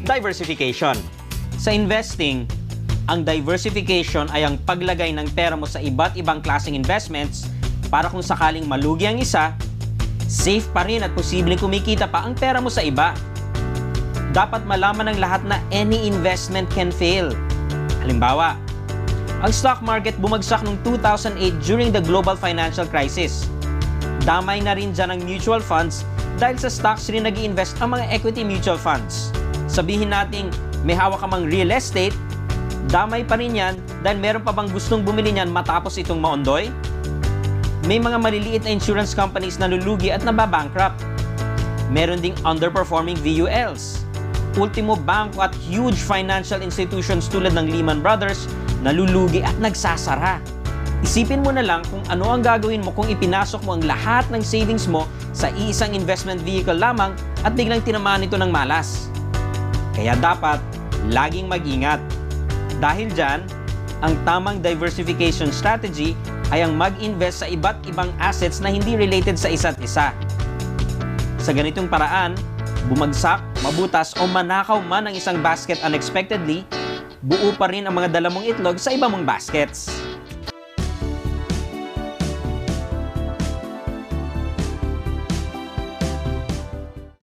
diversification. Sa investing, ang diversification ay ang paglagay ng pera mo sa iba't ibang klaseng investments para kung sakaling malugi ang isa, safe pa rin at posibleng kumikita pa ang pera mo sa iba. Dapat malaman ng lahat na any investment can fail. Halimbawa, ang stock market bumagsak noong 2008 during the global financial crisis. Damay na rin dyan ang mutual funds dahil sa stocks rin nag-i-invest ang mga equity mutual funds. Sabihin nating may hawak ka mang real estate, damay pa rin yan dahil meron pa bang gustong bumili niyan matapos itong maondoy? May mga maliliit na insurance companies na lulugi at nababankrupt. Meron ding underperforming VULs. Ultimo Banco at huge financial institutions tulad ng Lehman Brothers nalulugi at nagsasara. Isipin mo na lang kung ano ang gagawin mo kung ipinasok mo ang lahat ng savings mo sa iisang investment vehicle lamang at biglang tinamaan ito ng malas. Kaya dapat laging mag-ingat. Dahil dyan, ang tamang diversification strategy ay ang mag-invest sa iba't ibang assets na hindi related sa isa't isa. Sa ganitong paraan, bumagsak, mabutas o manakaw man ang isang basket unexpectedly, buo pa rin ang mga dala mong itlog sa iba mong baskets.